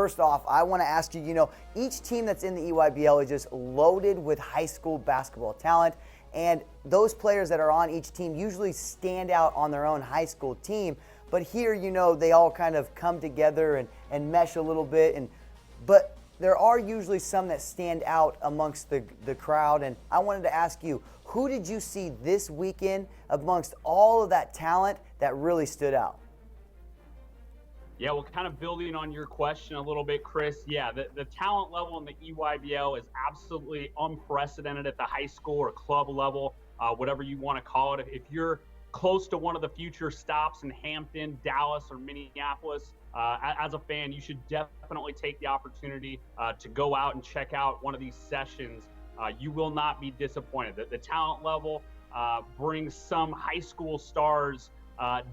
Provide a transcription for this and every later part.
first off, I want to ask you, each team that's in the EYBL is just loaded with high school basketball talent, and those players that are on each team usually stand out on their own high school team. But here, they all kind of come together and mesh a little bit. But there are usually some that stand out amongst the crowd. And I wanted to ask you, who did you see this weekend amongst all of that talent that really stood out? Yeah, well, kind of building on your question a little bit, Chris. Yeah, the talent level in the EYBL is absolutely unprecedented at the high school or club level, whatever you want to call it. If you're close to one of the future stops in Hampton, Dallas, or Minneapolis, as a fan, you should definitely take the opportunity to go out and check out one of these sessions. You will not be disappointed. The talent level brings some high school stars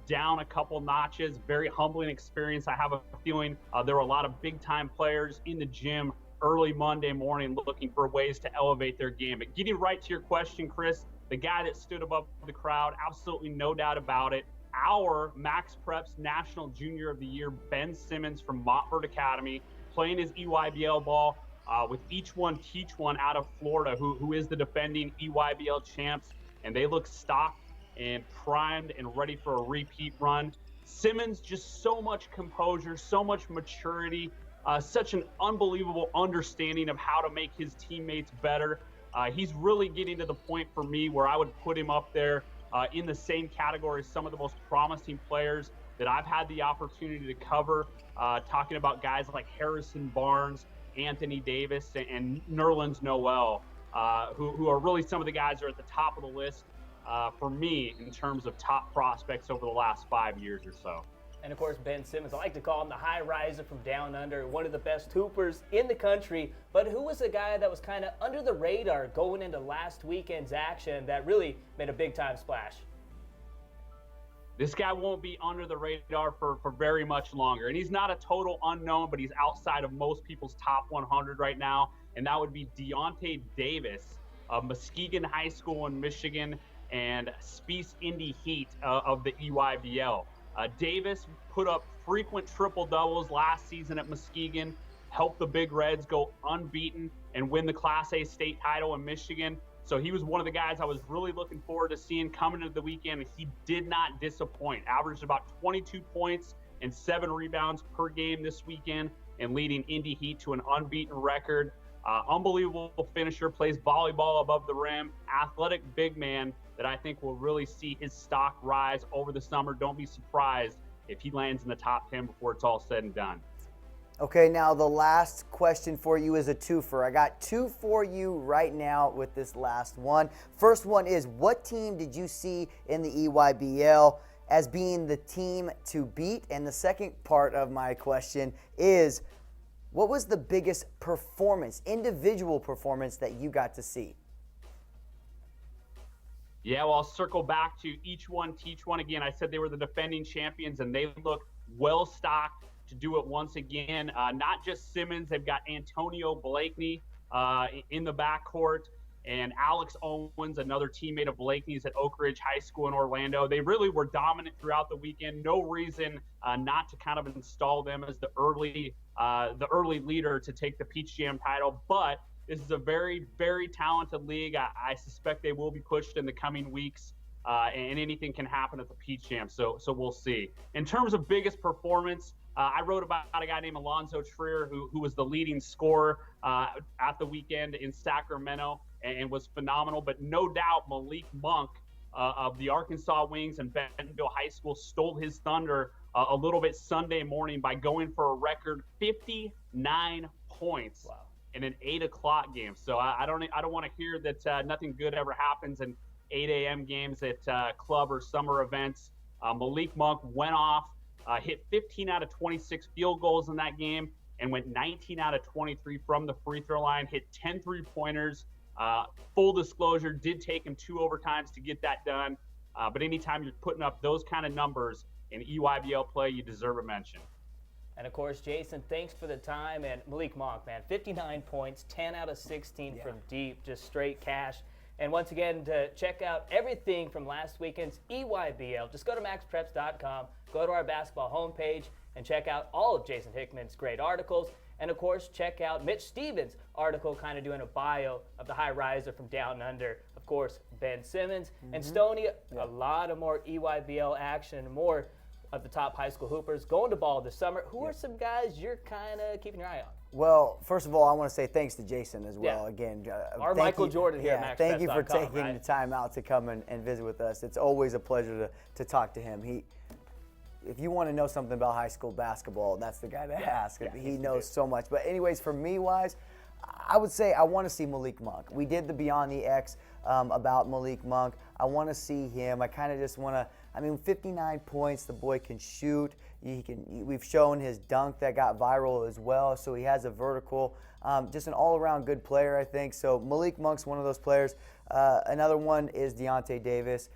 down a couple notches. Very humbling experience. I have a feeling there were a lot of big-time players in the gym early Monday morning looking for ways to elevate their game. But getting right to your question, Chris, the guy that stood above the crowd, absolutely no doubt about it, our MaxPreps National Junior of the Year, Ben Simmons from Montford Academy, playing his EYBL ball with Each One Teach One out of Florida, who is the defending EYBL champs, and they look stocked and primed and ready for a repeat run. Simmons, just so much composure, so much maturity, such an unbelievable understanding of how to make his teammates better. He's really getting to the point for me where I would put him up there in the same category as some of the most promising players that I've had the opportunity to cover, talking about guys like Harrison Barnes, Anthony Davis, and Nerlens Noel, who are really some of the guys that are at the top of the list for me in terms of top prospects over the last 5 years or so. And of course, Ben Simmons, I like to call him the high riser from down under, one of the best hoopers in the country. But who was the guy that was kind of under the radar going into last weekend's action that really made a big time splash? This guy won't be under the radar for very much longer. And he's not a total unknown, but he's outside of most people's top 100 right now. And that would be Deyonte Davis of Muskegon High School in Michigan and Spice Indy Heat of the EYBL. Davis put up frequent triple-doubles last season at Muskegon, helped the Big Reds go unbeaten and win the Class A state title in Michigan. So he was one of the guys I was really looking forward to seeing coming into the weekend, and he did not disappoint. Averaged about 22 points and 7 rebounds per game this weekend and leading Indy Heat to an unbeaten record. Unbelievable finisher, plays volleyball above the rim, athletic big man that I think will really see his stock rise over the summer. Don't be surprised if he lands in the top 10 before it's all said and done. Okay, now the last question for you is a twofer. I got 2 for you right now with this last one. First one is, what team did you see in the EYBL as being the team to beat? And the second part of my question is, what was the biggest performance, individual performance, that you got to see? Yeah, well, I'll circle back to Each One Teach One. Again, I said they were the defending champions, and they look well-stocked to do it once again. Not just Simmons, they've got Antonio Blakeney in the backcourt, and Alex Owens, another teammate of Blakeney's at Oak Ridge High School in Orlando. They really were dominant throughout the weekend. No reason not to kind of install them as the early leader to take the Peach Jam title, but this is a very, very talented league. I suspect they will be pushed in the coming weeks, and anything can happen at the Peach Jam, so we'll see. In terms of biggest performance, I wrote about a guy named Alonzo Trier, who was the leading scorer at the weekend in Sacramento and was phenomenal. But no doubt Malik Monk of the Arkansas Wings and Bentonville High School stole his thunder a little bit Sunday morning by going for a record 59 points. Wow. In an 8 o'clock game. So I don't want to hear that nothing good ever happens in 8 a.m. games at club or summer events. Malik Monk went off, hit 15 out of 26 field goals in that game, and went 19 out of 23 from the free throw line, hit 10 3-pointers. Full disclosure, did take him 2 overtimes to get that done. But anytime you're putting up those kind of numbers in EYBL play, you deserve a mention. And of course, Jason, thanks for the time. And Malik Monk, man, 59 points, 10 out of 16 from deep, just straight cash. And once again, to check out everything from last weekend's EYBL, just go to MaxPreps.com, go to our basketball homepage, and check out all of Jason Hickman's great articles. And, of course, check out Mitch Stevens' article kind of doing a bio of the high riser from down under, of course, Ben Simmons. And Stoney, a lot of more EYBL action, more of the top high school hoopers going to ball this summer. Who are some guys you're kind of keeping your eye on? Well, first of all, I want to say thanks to Jason as well. Yeah. Again, Our Michael Jordan here at MaxPreps.com. Thank you for taking right? the time out to come and visit with us. It's always a pleasure to talk to him. If you want to know something about high school basketball, that's the guy to ask. Yeah, he knows so much. But anyways, for me wise, I would say I want to see Malik Monk. We did the Beyond the X about Malik Monk. I want to see him. I kind of just want to. 59 points. The boy can shoot. We've shown his dunk that got viral as well. So he has a vertical. Just an all-around good player, I think. So Malik Monk's one of those players. Another one is Deyonte Davis,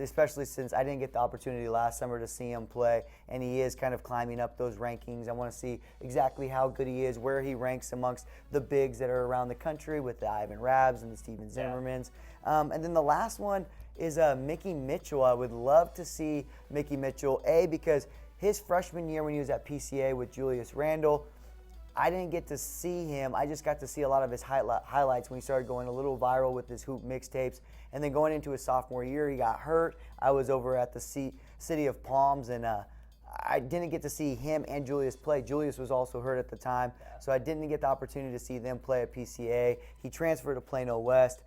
especially since I didn't get the opportunity last summer to see him play, and he is kind of climbing up those rankings. I want to see exactly how good he is, where he ranks amongst the bigs that are around the country with the Ivan Rabs and the Steven Zimmermans. And then the last one is Mickey Mitchell. I would love to see Mickey Mitchell, because his freshman year when he was at PCA with Julius Randle, I didn't get to see him. I just got to see a lot of his highlights when he started going a little viral with his hoop mixtapes. And then going into his sophomore year, he got hurt. I was over at the City of Palms, and I didn't get to see him and Julius play. Julius was also hurt at the time, so I didn't get the opportunity to see them play at PCA. He transferred to Plano West.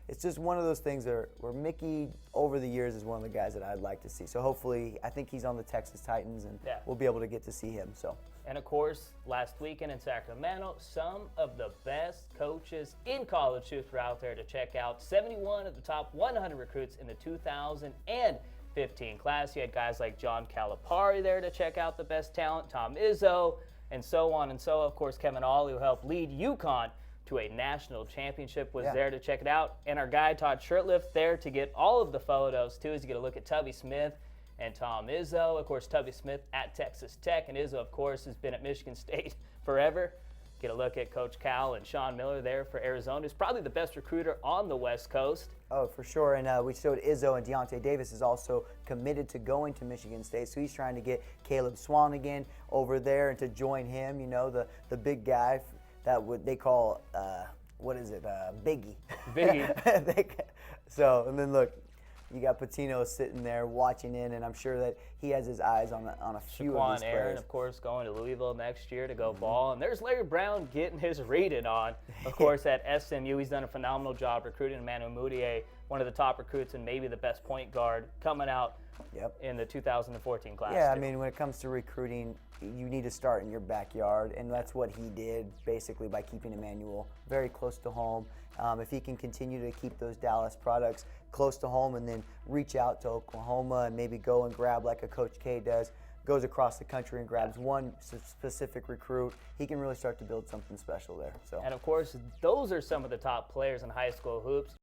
It's just one of those things where Mickey, over the years, is one of the guys that I'd like to see. So hopefully, I think he's on the Texas Titans, and we'll be able to get to see him. So. And, of course, last weekend in Sacramento, some of the best coaches in college hoops were out there to check out 71 of the top 100 recruits in the 2015 class. You had guys like John Calipari there to check out the best talent, Tom Izzo, and so on and so. Of course, Kevin Ollie, who helped lead UConn to a national championship, was there to check it out. And our guy, Todd Shirtliff, there to get all of the photos, too, as you get a look at Tubby Smith and Tom Izzo. Of course, Tubby Smith at Texas Tech, and Izzo, of course, has been at Michigan State forever. Get a look at Coach Cal and Sean Miller there for Arizona, who's probably the best recruiter on the West Coast. Oh, for sure. And we showed Izzo, and Deyonte Davis is also committed to going to Michigan State. So he's trying to get Caleb Swanigan over there and to join him, the big guy that they call, Biggie. Biggie. So, and then look, you got Patino sitting there watching in, and I'm sure that he has his eyes on a few of these players. Aaron, of course, going to Louisville next year to go ball. And there's Larry Brown getting his rated on. Of course, at SMU, he's done a phenomenal job recruiting Manu Moutier, one of the top recruits and maybe the best point guard coming out in the 2014 class. Yeah, when it comes to recruiting, you need to start in your backyard, and that's what he did basically by keeping Emmanuel very close to home. If he can continue to keep those Dallas products close to home and then reach out to Oklahoma and maybe go and grab like a Coach K does, goes across the country and grabs one specific recruit, he can really start to build something special there. So. And of course, those are some of the top players in high school hoops.